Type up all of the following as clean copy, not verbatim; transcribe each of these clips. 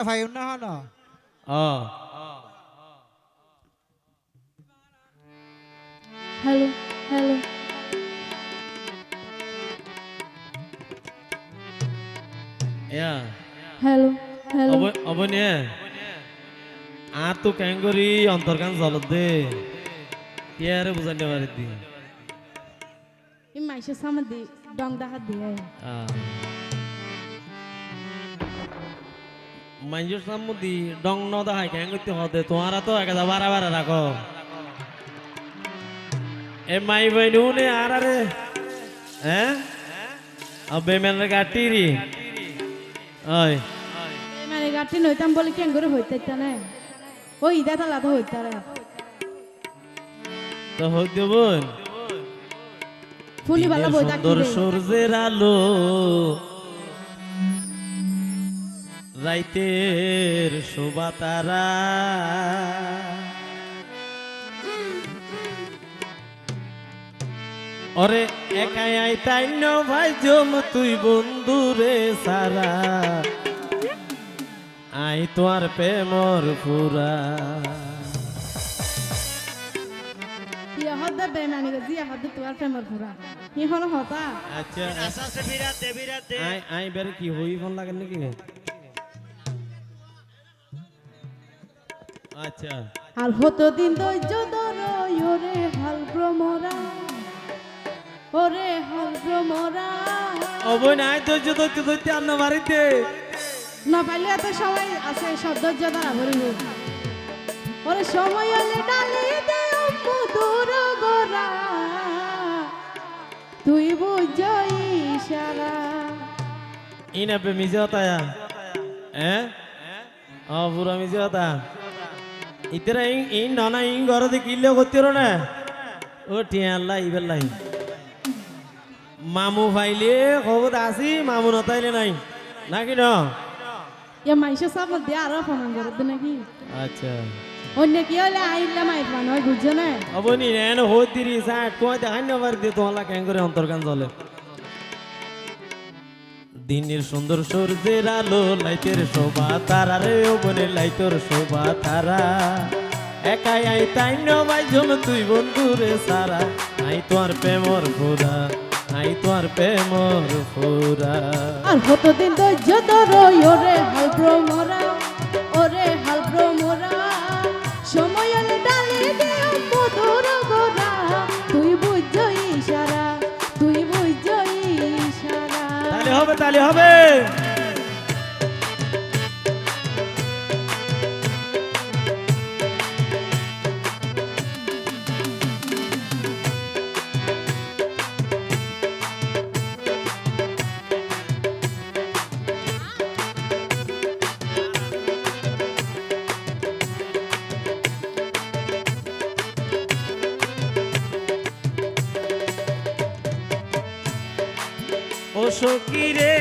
ভাই না হলো হ্যালো হ্যালো হ্যালো হ্যালো অবনে আর তো ক্যাঙ্গরি অন্তর্কান জলত দে ইয়ারে বুঝাইতে পারি দি এই মাইসের সামনে দি ডং ডাহাত দিয়ে মাইজুর সামুদি ডং ন দাহাই ক্যাঙ্গতি হতে তোমারা তো একা বারা বারা রাখো এ মাই বইনু নে আর আরে হ্যাঁ আবে মেলে গাটিরি ওই এই মানে গাটি নইতাম বলে কেন করে হইতে না ওই ইদা তালা তো হইতে রে তো হইতে বোন ফুলি বালা বই তাকি সুন্দর দে সূর্যের আলো রাইতের শোভা তারা ওরে একাই আই তাই ন ভাই জম তুই বন্ধুরে সারা আই তোর প্রেমর ফুরা ইয়া হদা বেমানি গজি হদা তোর প্রেমর পুরা ই হলো হতা আচ্ছা আসাসে বিরাট দে আই বেরে কি হই ফোন লাগে নাকি আচ্ছা আর হতো দিন ধৈর্য ধরো ওরে হাল ভ্রমরা ওরে হাল ভ্রমরা অবৈ নাই ধৈর্য ধৈর্য ধৈর্য আন্ন বাড়িতে না পাইলে এত সময় আছে সব ধৈর্য ধরা ভরিব ওরে সময় হলে ডালি দে মধুর গোরা তুই বুঝ ইশারা ইনা পে মিজে হতা হ্যাঁ ও পুরা মিজে হতা ইতরা ইন নানা ইন ঘর de কিলো করতিরো না ও টিয়া আল্লাহ ইবেল লাই মামু ফাইলে খবর আসি মামু নতাইলে নাই নাকি ন এ মাইসে সব দিয়ে আরো ফোন করে নাকি আচ্ছা অন্য কি হলে আইলে মাইক নয় বুঝছো না অবনি নেন হই দিরি সাট কই দেখাই না বার দিয়ে তোলা কেন করে অন্তর্গান চলে দিনের সুন্দর সূর্যের আলো লাইটের শোভা তারা রে ওবনে লাইটর শোভা তারা একাই আই তাই ন ভাই জম তুই বন্ধু রে সারা আই তোর প্রেমর ফুরা আই তোর প্রেমর ফুরা আর কতদিন ধৈর্য ধরো ওরে হাল ভ্রমরা ওরে হাল ভ্রমরা সময় হলে ডালে দে মধুর গোরা তুই বুঝ ইশারা তুই বুঝ ইশারা তালে হবে ও সখী রে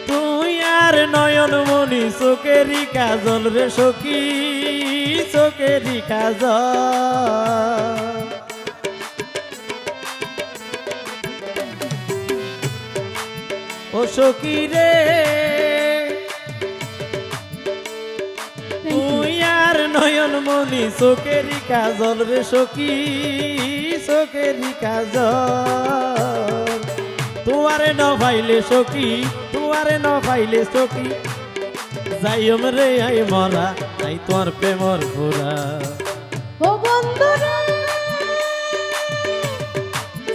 তুই আর নয়ন মনি চোখেরই কাজল রে সখী চোখেরই কাজল ও সখী রে তুই আর নয়ন মনি চোখেরই কাজল রে সখী চোখেরই কাজল তোমারে ন পাইলে সখী তোমারে ন পাইলে সখী যাইম রে আই মরা আই তোর প্রেমর ফুরা ও বন্ধু রে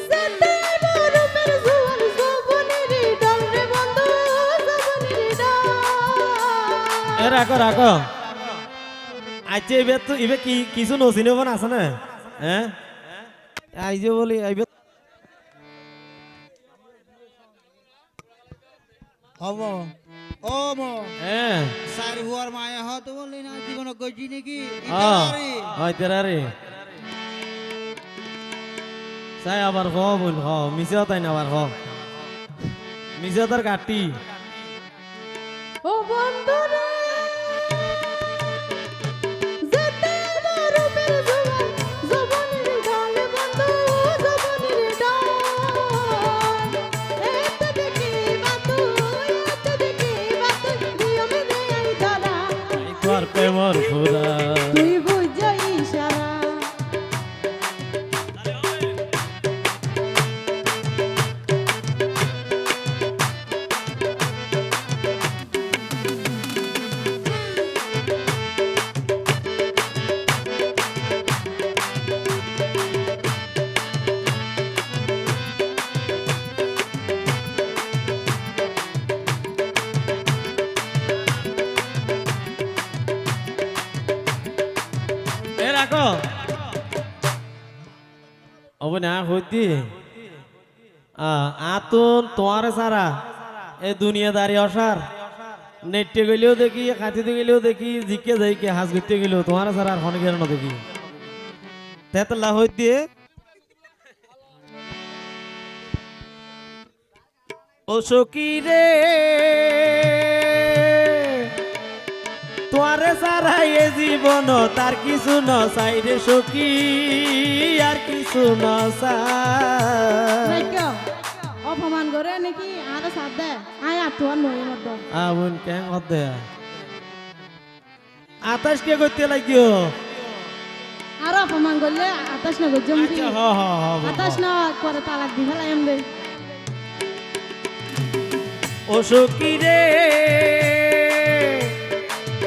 যেতে বরুপের জোয়ার জবনের ডল রে বন্ধু জবনের ডল রাখো রাখো আজকে এবার তো এবার কি কিছু নসিনে বোন আছে না হ্যাঁ আই যে বলি আইবে হব ও মো হ্যাঁ সার হুয়ার মায়া হতো বলি না জীবন গজি নাকি হয় তেরারে চাই আবার হ বল হ মিশে তাই না আবার হ মিশে তার কাটি ও বন্ধু রে যেতে বরুপের জোয়ার জবনের ডল বন্ধু জবনের ডল এত দেখি বাতু এত দেখি তোমার প্রেমর ফুরা তুই বুঝ ইশারা এ রাখো অব না হইতি আতুন তোমার সারা এ দুনিয়াদারি অসার নেটে গেলেও দেখি খাতিতে গেলেও দেখি জিকে যাইকে হাঁস ঘুরতে গেলেও তোমার সারা আর হনে গেল না দেখি তেতলা হইতি ও সখী রে তোয়ারে সারাই এ জীবন তার কিছু ন চাই রে সখী আর কিছু ন চাই অপমান করে নাকি আর সাথ দে আয় আতুয়ার নয় মত আবুন কেন হতে আতাশ কে করতে লাগিও আর অপমান করলে আতাশ না গজম দি আচ্ছা হ হ হ আতাশ না করে তালাক দি ফেলাই এম দে ও সখী রে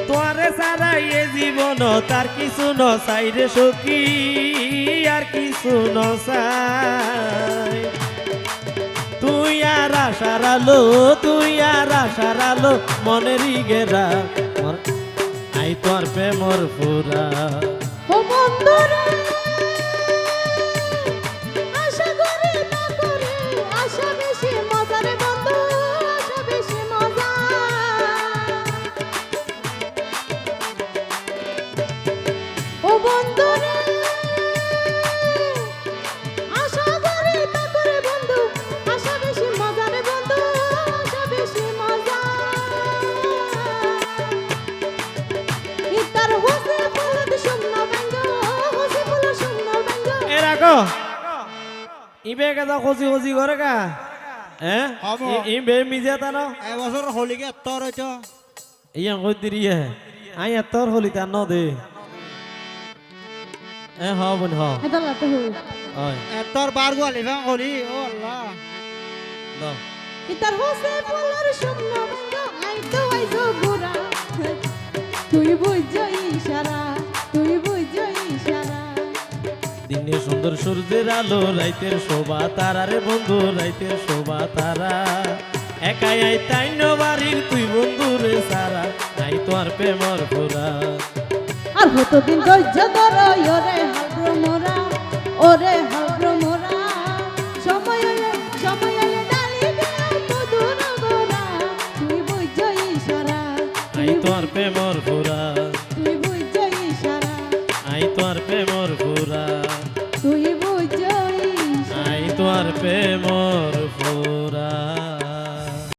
তোয়ারে সারাই এ জীবন তার কিছু ন চাই রে সখী আর কিছু ন চাই তুই আর আশার আলো তুই আর আশার আলো মনেরই গেরা আই তোর প্রেমর ফুরা ও বন্ধু রে আশা করে না করে আশা বেশি মজা রে বন্ধু আশা বেশি মজা ও বন্ধু রে আশা করে না করে বন্ধু আশা বেশি মজা রে বন্ধু আশা বেশি মজা ইতার হোসে ফুল শূন্য ব্যঙ্গ হোসে ফুল শূন্য ব্যঙ্গ এ রাখো ইবে কেদা খসি খসি করে কা হ্যাঁ হব। ইবে মিজে তা না এবছর হলিগে তোর হইছ ইয়া কই দিরিয়ে আই তোর হলি তা ন দে এ হ বুন হ এটা লাতে হই ওই তোর বার গোয়ালি ভাঙ হলি ও আল্লাহ দাও ইতার হোসে ফুলের শূন্য ব্যঙ্গ আইতো আইতো ঘুরা তুই বুঝ ইশারা তুই বুঝ ইশারা দিনে সুন্দর সূর্যের আলো রাইতের শোভা তারা রে বন্ধু রাইতের শোভা তারা একাই আই তাইন বাড়ির তুই বন্ধু রে সারা নাই তোর প্রেমর ফুরা আর হতো দিন ধৈর্য ধর ওরে হালব্র মোরা ওরে হালব্র মোরা সময় এলে ডালি দে মধুর গোরা তুই বুঝ ইশারা আই তোর প্রেমর ফুরা তুই বুঝ ইশারা আই তোর প্রেমর ফুরা